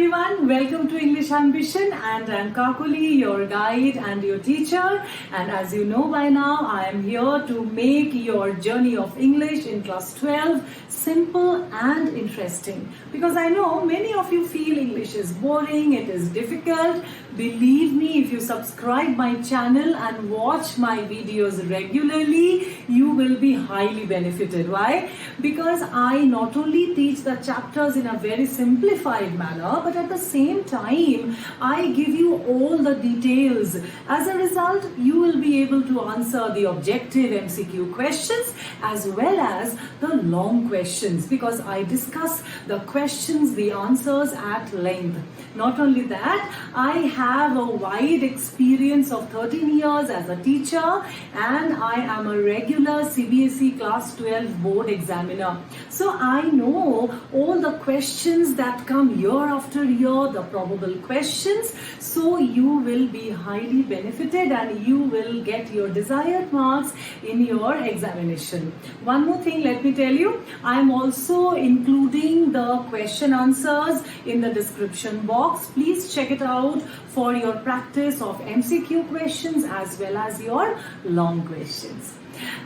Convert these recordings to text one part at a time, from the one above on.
everyone, welcome to English Ambition, and I'm Kakuli, your guide and your teacher. And as you know by now, I am here to make your journey of English in class 12 simple and interesting. Because I know many of you feel English is boring, it is difficult. Believe me, if you subscribe my channel and watch my videos regularly, you will be highly benefited. Why? Because I not only teach the chapters in a very simplified manner, but at the same time, I give you all the details. As a result, you will be able to answer the objective MCQ questions as well as the long questions, because I discuss the questions, the answers at length. Not only that, I have a wide experience of 13 years as a teacher, and I am a regular CBSE class 12 board examiner. So I know all the questions that come year after year, the probable questions. So you will be highly benefited and you will get your desired marks in your examination. One more thing, let me tell you, I am also including the question answers in the description box. Please check it out for your practice of MCQ questions as well as your long questions.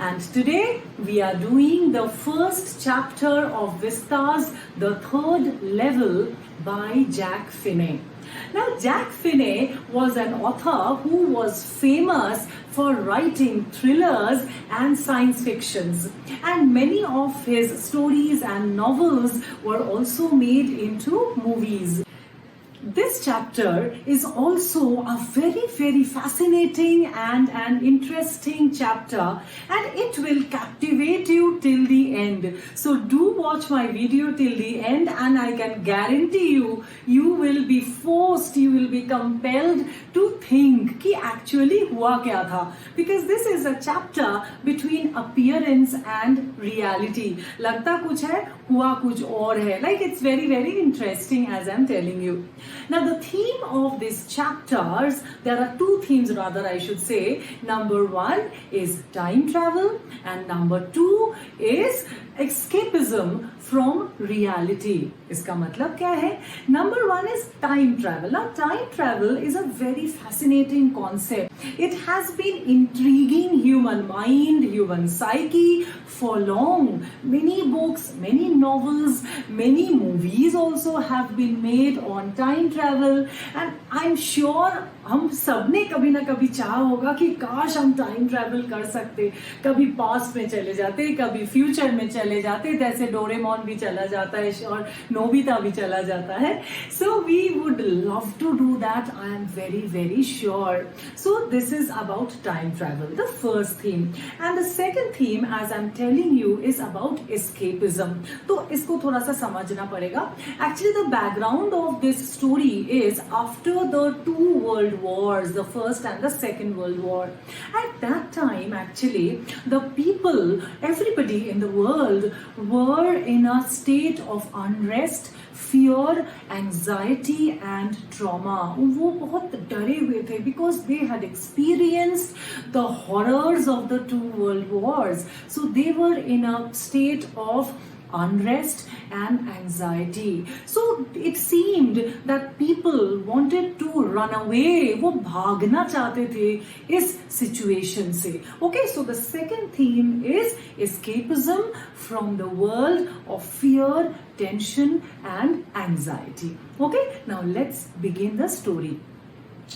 And today we are doing the first chapter of Vistas, the third level by Jack Finney. Now, Jack Finney was an author who was famous for writing thrillers and science fictions, and many of his stories and novels were also made into movies. This chapter is also a very fascinating and an interesting chapter, and it will captivate you till the end. So do watch my video till the end, and I can guarantee you, you will be forced, you will be compelled to think कि actually हुआ क्या था, because this is a chapter between appearance and reality. लगता कुछ है, हुआ कुछ और है. Like, it's very interesting as I'm telling you. Now, the theme of these chapters, there are two themes rather, I should say. Number one is time travel, and number two is escapism from reality. इसका मतलब क्या है? Number one is time travel. Now, time travel is a very fascinating concept. It has been intriguing human mind, human psyche for long. Many books, many novels, many movies also have been made on time travel, and I'm sure हम सबने कभी ना कभी चाहा होगा कि काश हम टाइम ट्रैवल कर सकते, कभी पास्ट में चले जाते, कभी फ्यूचर में चले जाते, जैसे डोरेमोन भी चला जाता है और नोबिता भी चला जाता है. So we would love to do that, I am very sure. So this is about time travel, the first theme. And the second theme, as I'm telling you, is about escapism. तो इसको थोड़ा सा समझना पड़ेगा. Actually, the background of this story is after the two world wars, the first and the second world war. At that time, actually, the people, everybody in the world were in a state of unrest, fear, anxiety and trauma. वो बहुत डरे हुए थे because they had experienced the horrors of the two world wars. So they were in a state of unrest and anxiety. So it seemed that people wanted to run away. वो भागना चाहते थे इस situation से. Okay, so the second theme is escapism from the world of fear, tension and anxiety. Okay, now let's begin the story.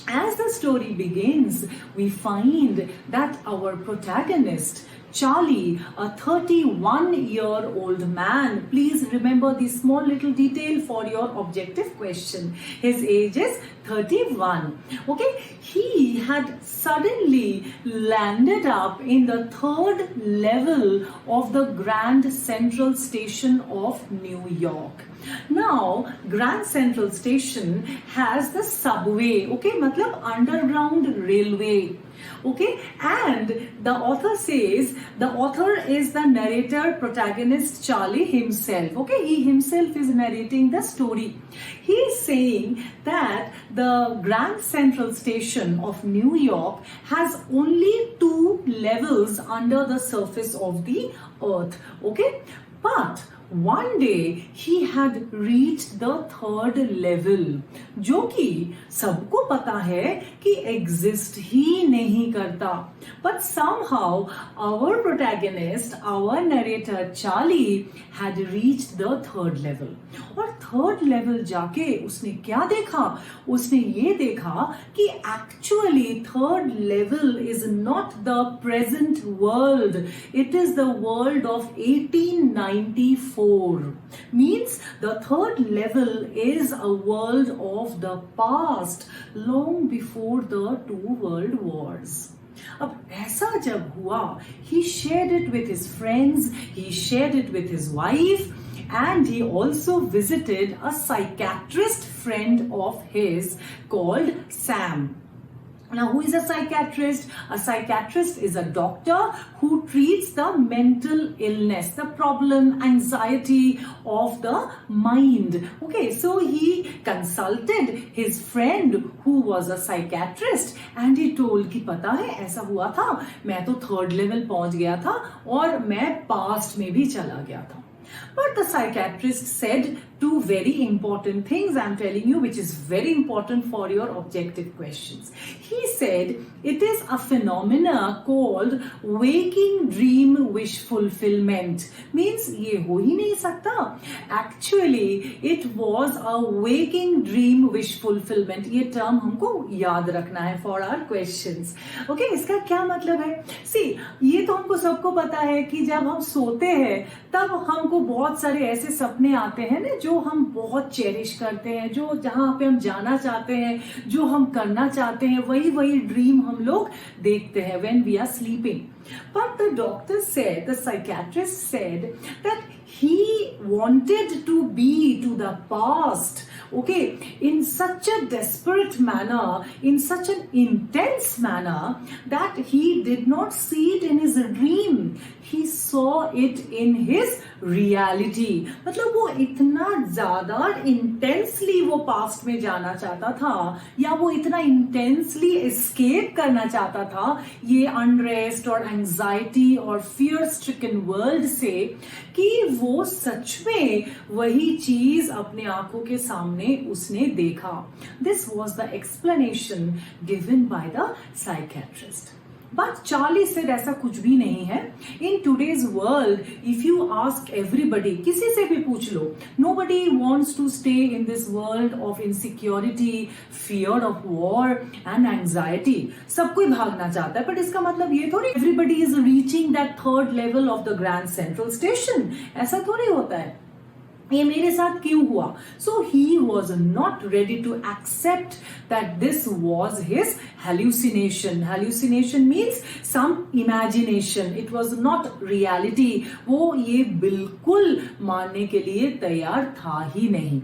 As the story begins, we find that our protagonist, Charlie, a 31-year-old man. Please remember this small little detail for your objective question. His age is 31. Okay, he had suddenly landed up in the third level of the Grand Central Station of New York. Now, Grand Central Station has the subway, okay, मतलब underground railway. Okay, and the author says, the author is the narrator, protagonist Charlie himself. Okay, he himself is narrating the story. He is saying that the Grand Central Station of New York has only 2 levels under the surface of the earth. Okay, but one day he had reached the third level, जो कि सबको पता है कि exist ही नहीं करता. But somehow our protagonist, our narrator Charlie had reached the third level. और third level जाके उसने क्या देखा? उसने ये देखा कि actually third level is not the present world. It is the world of 1894. Means the third level is a world of the past, long before the two world wars. अब ऐसा जब हुआ, he shared it with his friends, he shared it with his wife, and he also visited a psychiatrist friend of his called Sam. Now, who is a psychiatrist? A psychiatrist is a doctor who treats the mental illness, the problem, anxiety of the mind. Okay, so he consulted his friend who was a psychiatrist and he told कि पता है ऐसा हुआ था, मैं तो third level पहुंच गया था और मैं past में भी चला गया था. But the psychiatrist said two very important things, I'm telling you, which is very important for your objective questions. He said it is a phenomena called waking dream wish fulfillment. Means ये हो ही नहीं सकता. Actually, it was a waking dream wish fulfillment. ये term हमको याद रखना है for our questions. Okay, इसका क्या मतलब है? See, ये तो हमको सबको पता है कि जब हम सोते हैं तब हमको बहुत सारे ऐसे सपने आते हैं ना जो हम बहुत चेरिश करते हैं, जो जहां पे हम जाना चाहते हैं, जो हम करना चाहते हैं, वही ड्रीम हम लोग देखते हैं when we are sleeping. But the doctor said, the psychiatrist said that he wanted to be to the past, okay, in such a desperate manner, in such an intense manner that he did not see it in his dream. He saw it in his reality. मतलब वो इतना ज्यादा intensely वो past में जाना चाहता था या वो इतना इंटेंसली एस्केप करना चाहता था ये अनरेस्ट और एंजाइटी और फियर स्ट्रिकन वर्ल्ड से कि वो सच में वही चीज अपने आंखों के सामने उसने देखा. This was the explanation given by the psychiatrist. But Charlie said ऐसा कुछ भी नहीं है. In today's world, if you ask everybody, किसी से भी पूछ लो, nobody wants to stay in this world of insecurity, fear of war and anxiety. सब कोई भागना चाहता है, but इसका मतलब ये थोड़ी everybody is reaching that third level of the Grand Central Station. ऐसा थोड़ी होता है. ये मेरे साथ क्यों हुआ? So he was not ready to accept that this was his hallucination. Hallucination means some imagination. It was not reality. वो ये बिल्कुल मानने के लिए तैयार था ही नहीं.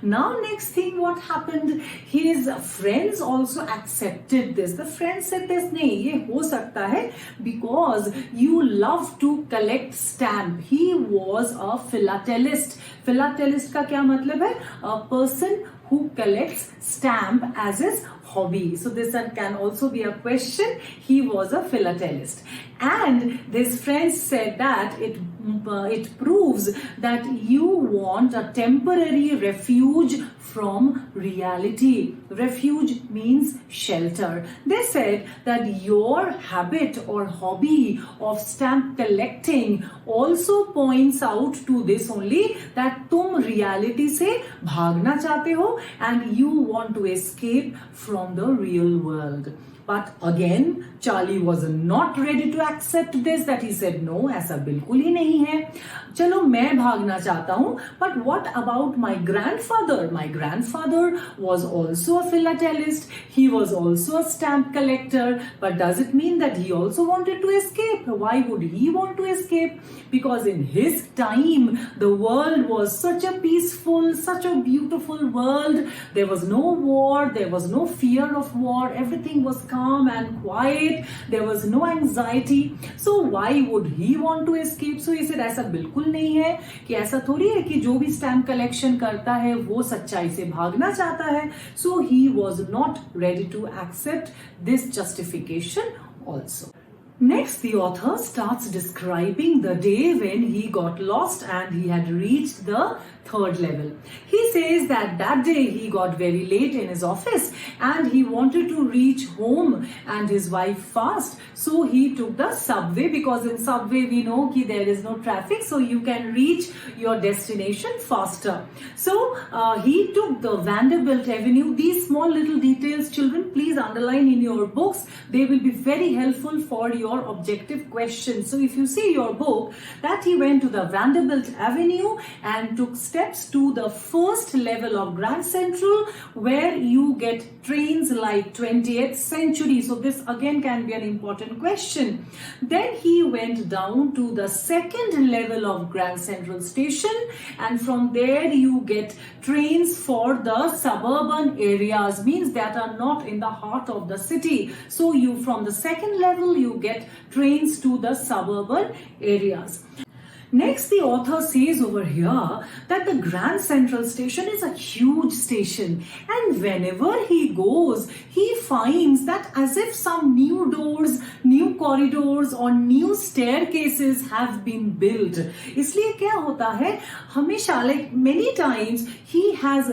Now next thing what happened, his friends also accepted this. The friends said this, नहीं ये हो सकता है because you love to collect stamp. He was a philatelist. Philatelist का क्या मतलब है? A person who collects stamp as his hobby. So this can also be a question. He was a philatelist. And his friends said that it proves that you want a temporary refuge from reality. Refuge means shelter. They said that your habit or hobby of stamp collecting also points out to this only that तुम reality से भागना चाहते हो and you want to escape from the real world. But again, Charlie was not ready to accept this, that he said, no, ऐसा बिल्कुल ही नहीं है. चलो मैं भागना चाहता हूँ, but what about my grandfather? My grandfather was also a philatelist. He was also a stamp collector. But does it mean that he also wanted to escape? Why would he want to escape? Because in his time, the world was such a peaceful, such a beautiful world. There was no war. There was no fear of war. Everything was calm and quiet. There was no anxiety. So why would he want to escape? So he said, ऐसा बिल्कुल नहीं है कि ऐसा थोड़ी है कि जो भी स्टैम्प कलेक्शन करता है वो सच्चाई से भागना चाहता है. So he was not ready to accept this justification also. Next, the author starts describing the day when he got lost and he had reached the third level. He says that day he got very late in his office and he wanted to reach home and his wife fast. So he took the subway, because in subway we know that there is no traffic, so you can reach your destination faster. So he took the Vanderbilt Avenue. These small little details, children, please underline in your books. They will be very helpful for your objective questions. So if you see your book, that he went to the Vanderbilt Avenue and took steps to the first level of Grand Central, where you get trains like 20th Century. So this again can be an important question. Then he went down to the second level of Grand Central Station, and from there you get trains for the suburban areas, means that are not in the heart of the city. So you, from the second level, you get trains to the suburban areas. Next, the author says over here that the Grand Central Station is a huge station, and whenever he goes, he finds that as if some new doors, new corridors or new staircases have been built. इसलिए क्या होता है, हमेशा, like many times, he has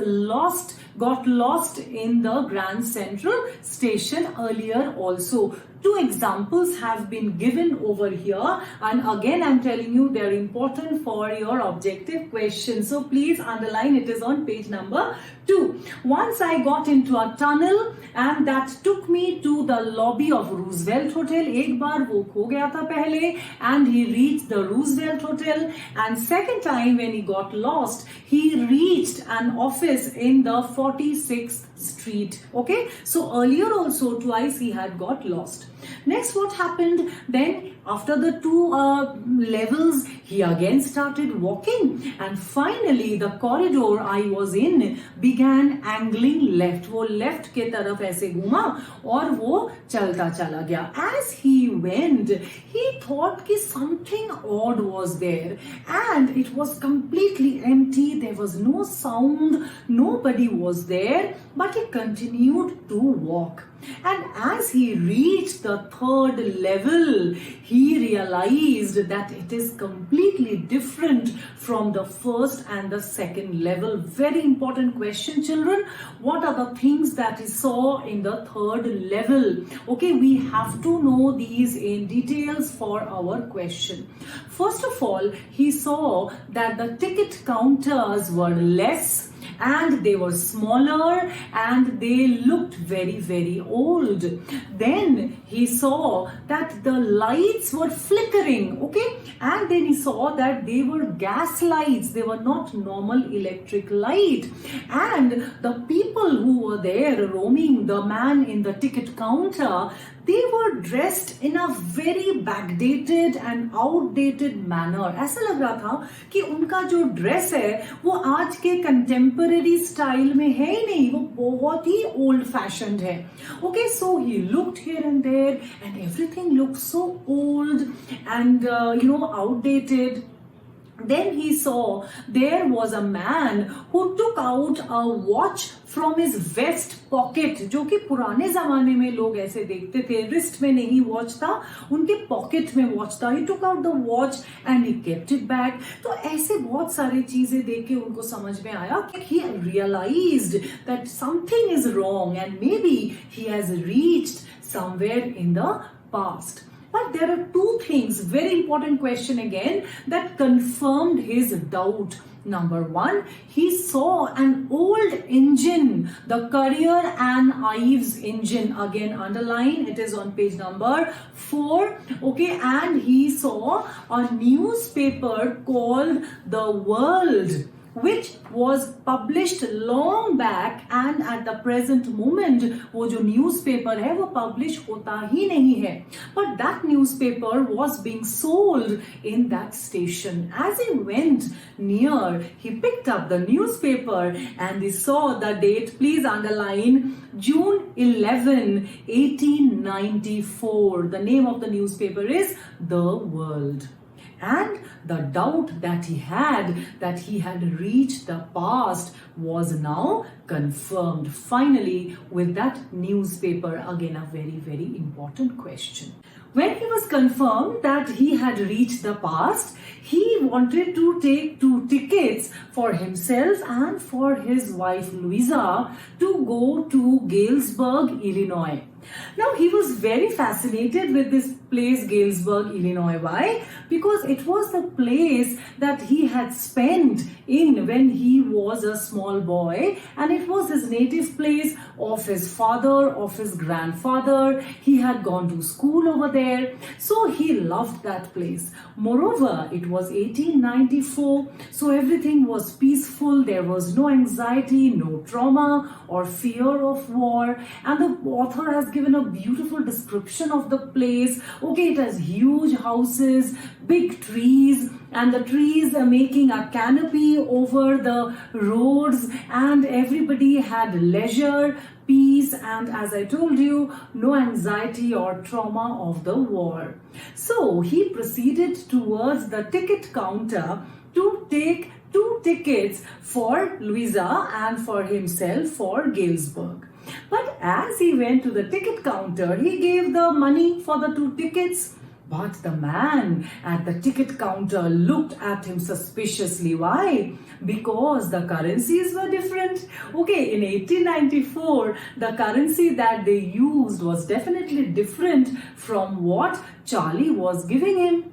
got lost in the Grand Central Station earlier also. Two examples have been given over here, and again I'm telling you they're important for your objective question. So please underline, it is on page number 2. Once I got into a tunnel and that took me to the lobby of Roosevelt Hotel. एक बार वो खो गया था पहले, and he reached the Roosevelt Hotel. And second time when he got lost, he reached an office in the 46th Street. Okay, so earlier also twice he had got lost. Next, what happened then? After the two levels, he again started walking, and finally the corridor I was in began angling left. वो left के तरफ ऐसे घूमा और वो चलता चला गया. As he went, he thought कि something odd was there, and it was completely empty. There was no sound, nobody was there, but he continued to walk. And as he reached the third level, he realized that it is completely different from the first and the second level. Very important question, children. What are the things that he saw in the third level? Okay, we have to know these in details for our question. First of all, he saw that the ticket counters were less, and they were smaller, and they looked very, very old. Then he saw that the lights were flickering, okay, and then he saw that they were gas lights, they were not normal electric light. And the people who were there roaming, the man in the ticket counter, they were dressed in a very backdated and outdated manner. ऐसा लग रहा था कि उनका जो dress है वो आज के कंटेम्पररी स्टाइल में है ही नहीं, वो बहुत ही ओल्ड फैशन्ड है. Okay, so he looked here and there, and everything looked so old and outdated. Then he saw there was a man who took out a watch from his vest pocket, जो कि पुराने जमाने में लोग ऐसे देखते थे, रिस्ट में नहीं वॉच था, उनके पॉकेट में वॉच था. He took out the watch and he kept it back. तो ऐसे बहुत सारी चीजें देख के उनको समझ में आया कि he realized that something is wrong and maybe he has reached somewhere in the past. But there are two things, very important question again, that confirmed his doubt. Number one, he saw an old engine, the Currier and Ives engine. Again, underline, it is on page number 4. Okay, and he saw a newspaper called The World, which was published long back, and at the present moment वो जो newspaper है वो publish होता ही नहीं है. But that newspaper was being sold in that station. As he went near, he picked up the newspaper and he saw the date. Please underline June 11, 1894. The name of the newspaper is The World. And the doubt that he had reached the past was now confirmed. Finally, with that newspaper, again a very, very important question. When he was confirmed that he had reached the past, he wanted to take 2 tickets for himself and for his wife Louisa to go to Galesburg, Illinois. Now he was very fascinated with this place Galesburg, Illinois. Why? Because it was the place that he had spent in when he was a small boy, and it was his native place of his father, of his grandfather. He had gone to school over there, so he loved that place. Moreover, it was 1894, so everything was peaceful. There was no anxiety, no trauma or fear of war, and the author has given a beautiful description of the place. Okay, it has huge houses, big trees, and the trees are making a canopy over the roads, and everybody had leisure, peace, and as I told you, no anxiety or trauma of the war. So he proceeded towards the ticket counter to take 2 tickets for Louisa and for himself for Galesburg. But as he went to the ticket counter, he gave the money for the 2 tickets. But the man at the ticket counter looked at him suspiciously. Why? Because the currencies were different. Okay, in 1894, the currency that they used was definitely different from what Charlie was giving him.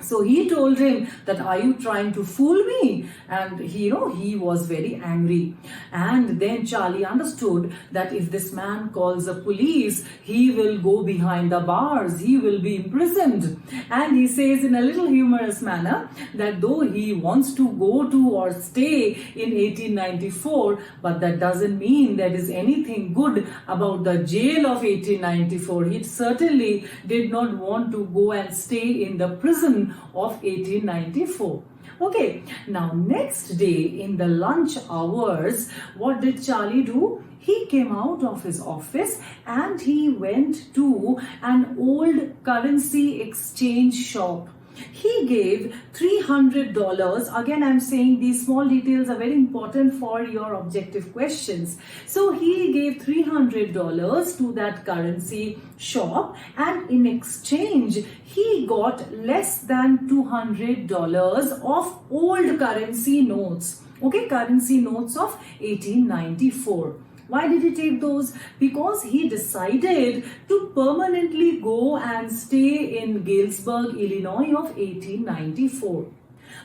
So he told him that, are you trying to fool me? And he was very angry. And then Charlie understood that if this man calls the police, he will go behind the bars, he will be imprisoned. And he says in a little humorous manner that though he wants to go to or stay in 1894, but that doesn't mean there is anything good about the jail of 1894. He certainly did not want to go and stay in the prison of 1894. Okay, now next day in the lunch hours, what did Charlie do? He came out of his office and he went to an old currency exchange shop. He gave $300. Again, I'm saying these small details are very important for your objective questions. So he gave $300 to that currency shop, and in exchange, he got less than $200 of old currency notes. Okay, currency notes of 1894. Why did he take those? Because he decided to permanently go and stay in Galesburg, Illinois of 1894.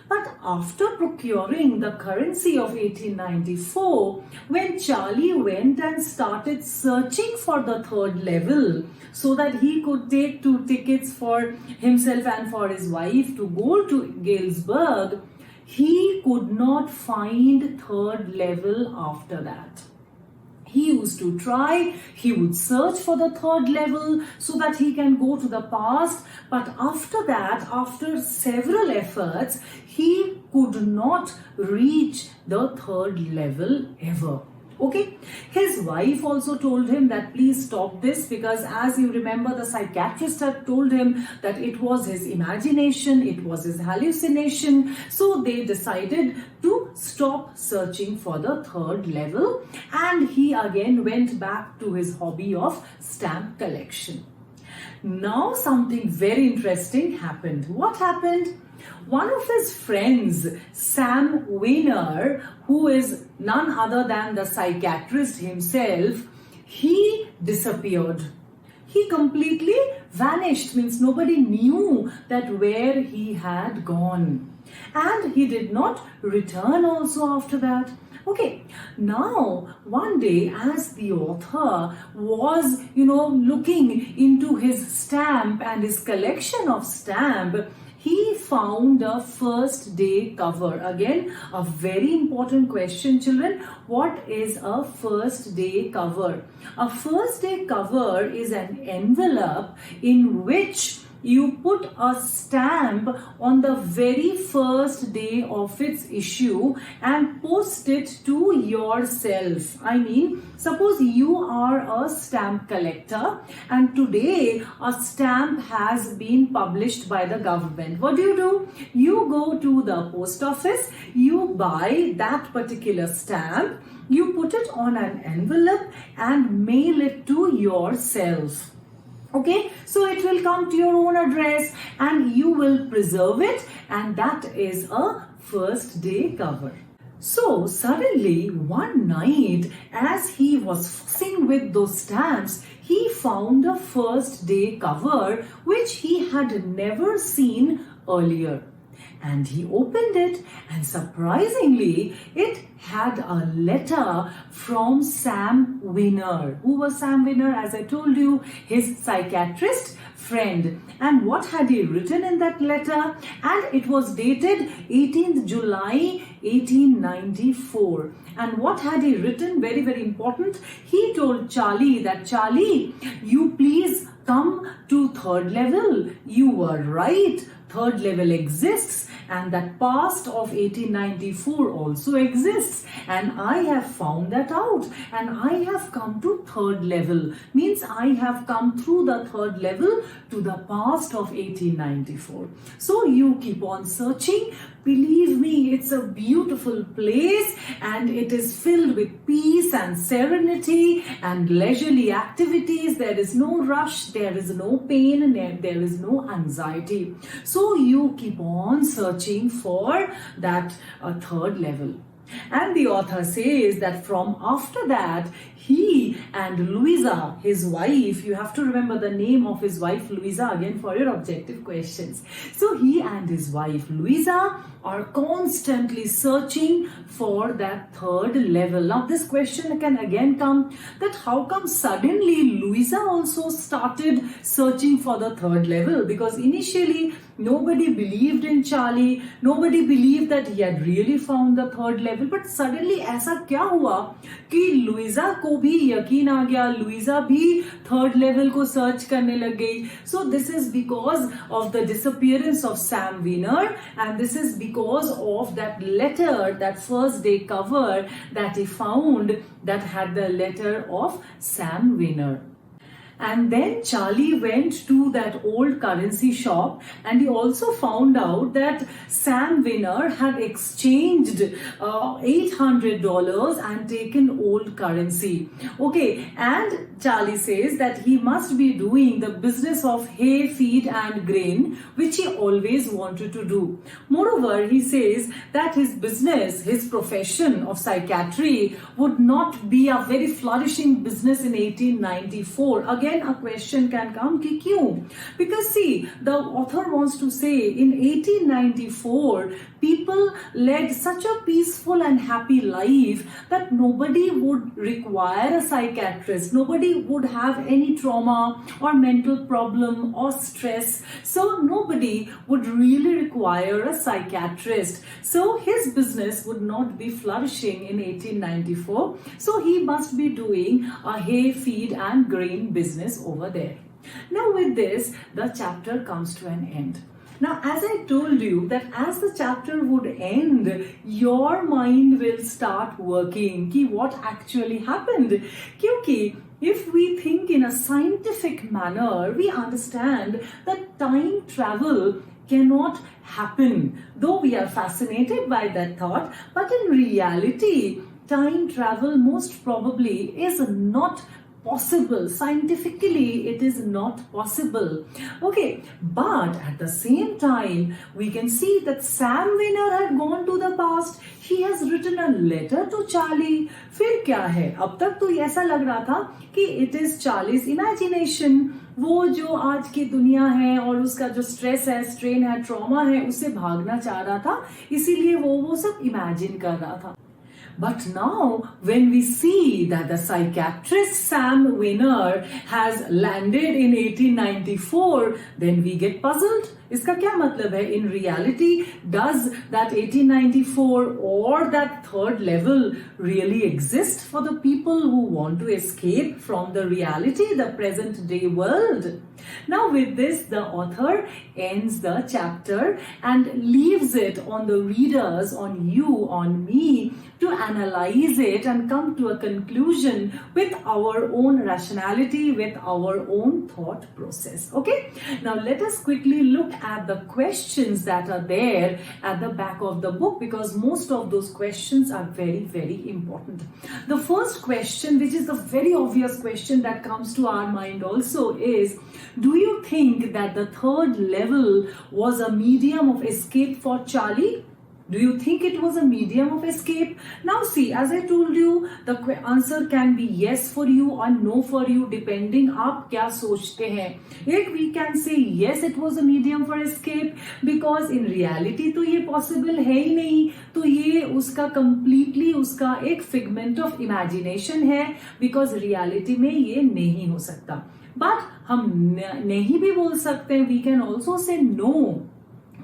But after procuring the currency of 1894, when Charlie went and started searching for the 3rd level so that he could take 2 tickets for himself and for his wife to go to Galesburg, he could not find 3rd level after that. He used to try, he would search for the 3rd level so that he can go to the past. But after that, after several efforts, he could not reach the 3rd level ever. Okay, his wife also told him that please stop this, because as you remember, the psychiatrist had told him that it was his imagination, it was his hallucination. So they decided to stop searching for the 3rd level, and he again went back to his hobby of stamp collection. Now something very interesting happened. What happened? One of his friends, Sam Weiner, who is none other than the psychiatrist himself, he disappeared. He completely vanished, means nobody knew that where he had gone. And he did not return also after that. Okay, now one day as the author was, looking into his stamp and his collection of stamp, he found a first day cover. Again, a very important question, children. What is a first day cover? A first day cover is an envelope in which you put a stamp on the very first day of its issue and post it to yourself. I mean, suppose you are a stamp collector and today a stamp has been published by the government. What do? You go to the post office, you buy that particular stamp, you put it on an envelope and mail it to yourself. Okay, so it will come to your own address and you will preserve it, and that is a first day cover. So suddenly one night, as he was fussing with those stamps, he found a first day cover which he had never seen earlier. And he opened it, and surprisingly, it had a letter from Sam Winner. Who was Sam Winner? As I told you, his psychiatrist friend. And what had he written in that letter? And it was dated 18th July 1894. And what had he written? Very, very important. He told Charlie that, Charlie, you please come to third level. You were right. Third level exists, and that past of 1894 also exists, and I have found that out, and I have come to third level. Means I have come through the third level to the past of 1894. So you keep on searching. Believe me, it's a beautiful place, and it is filled with peace and serenity and leisurely activities. There is no rush, there is no pain, and there is no anxiety. So you keep on searching for that third level. And the author says that from after that, he and Louisa, his wife, you have to remember the name of his wife, Louisa, again for your objective questions. So he and his wife, Louisa, are constantly searching for that third level. Now this question can again come, that how come suddenly Louisa also started searching for the third level? Because initially nobody believed in Charlie, nobody believed that he had really found the third level, but suddenly ऐसा क्या हुआ कि Luisa को भी यकीन आ गया, Luisa भी third level को सर्च करने लग गई. So this is because of the disappearance of Sam Winner, and this is because of that letter, that first day cover that he found that had the letter of Sam Winner. And then Charlie went to that old currency shop, and he also found out that Sam Winner had exchanged $800 and taken old currency. Okay, and Charlie says that he must be doing the business of hay, feed and grain, which he always wanted to do. Moreover, he says that his business, his profession of psychiatry would not be a very flourishing business in 1894. Again, a question can come, ki kyun? Because see, the author wants to say in 1894, people led such a peaceful and happy life that nobody would require a psychiatrist. Nobody would have any trauma or mental problem or stress. So nobody would really require a psychiatrist. So his business would not be flourishing in 1894. So he must be doing a hay, feed and grain business over there. Now with this, the chapter comes to an end. Now, as I told you that as the chapter would end, your mind will start working. Ki what actually happened? Kyunki if we think in a scientific manner, we understand that time travel cannot happen. Though we are fascinated by that thought, but in reality, time travel most probably is not possible. Scientifically, it is not possible. Okay, but at the same time, we can see that Sam Winner had gone to the past. He has written a letter to Charlie. फिर क्या है? अब तक तो ऐसा लग रहा था कि it is Charlie's imagination. वो जो आज की दुनिया है और उसका जो स्ट्रेस है, स्ट्रेन है, ट्रॉमा है, उससे भागना चाह रहा था, इसीलिए वो सब इमेजिन कर रहा था. But now, when we see that the psychiatrist Sam Winner has landed in 1894, then we get puzzled. इसका क्या मतलब है? In reality, does that 1894 or that third level really exist for the people who want to escape from the reality, the present day world? Now with this, the author ends the chapter and leaves it on the readers, on you, on me, to analyze it and come to a conclusion with our own rationality, with our own thought process. Okay, now let us quickly look at the questions that are there at the back of the book, because most of those questions are very, very important. The first question, which is the very obvious question that comes to our mind also, is, do you think that the third level was a medium of escape for Charlie? Do you think it was a medium of escape? Now see, as I told you, the answer can be yes for you or no for you, depending आप क्या सोचते हैं. एक, we can say yes, it was a medium for escape, because in reality तो ये possible है ही नहीं. तो ये उसका completely उसका एक figment of imagination है, because reality में ये नहीं हो सकता. But हम नहीं भी बोल सकते हैं. We can also say no.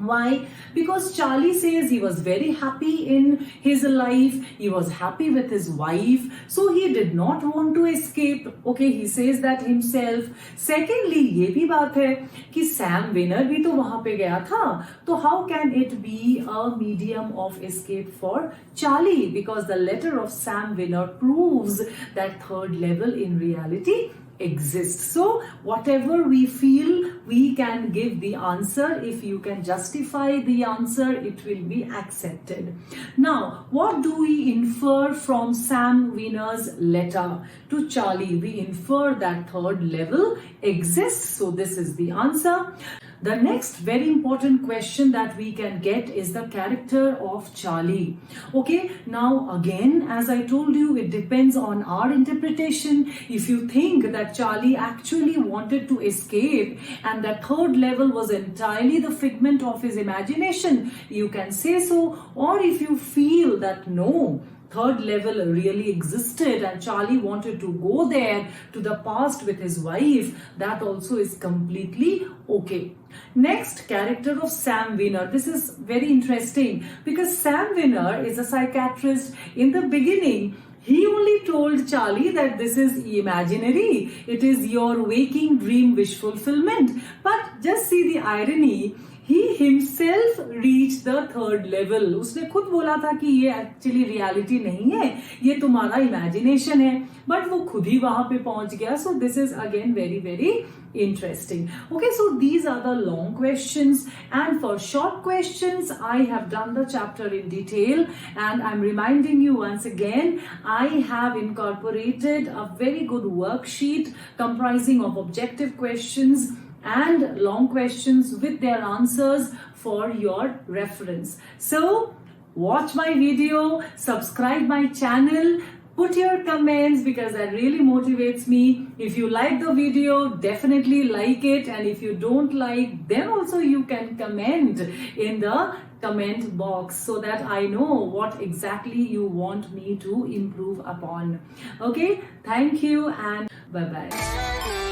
Why? Because Charlie says he was very happy in his life, he was happy with his wife, so he did not want to escape. Okay, he says that himself. Secondly, ये भी बात है कि Sam Winner भी तो वहां पे गया था, तो how can it be a medium of escape for Charlie? Because the letter of Sam Winner proves that third level in reality exists. So whatever we feel, we can give the answer. If you can justify the answer, it will be accepted. Now, what do we infer from Sam Winner's letter to Charlie? We infer that third level exists. So this is the answer. The next very important question that we can get is the character of Charlie. Okay, now again, as I told you, it depends on our interpretation. If you think that Charlie actually wanted to escape and that third level was entirely the figment of his imagination, you can say so. Or if you feel that no, third level really existed and Charlie wanted to go there to the past with his wife, that also is completely okay. Next, character of Sam Winner. This is very interesting because Sam Winner is a psychiatrist. In the beginning, he only told Charlie that this is imaginary. It is your waking dream wish fulfillment. But just see the irony. He himself reached the third level. उसने खुद बोला था कि ये actually reality नहीं है, ये तुम्हारा imagination है, but वो खुद ही वहां पे पहुंच गया. So this is again very, very interesting. Okay, so these are the long questions, and for short questions, I have done the chapter in detail, and I'm reminding you once again, I have incorporated a very good worksheet comprising of objective questions and long questions with their answers for your reference. So watch my video, subscribe my channel, put your comments because that really motivates me. If you like the video, definitely like it, and if you don't like, then also you can comment in the comment box so that I know what exactly you want me to improve upon. Okay, thank you and bye bye.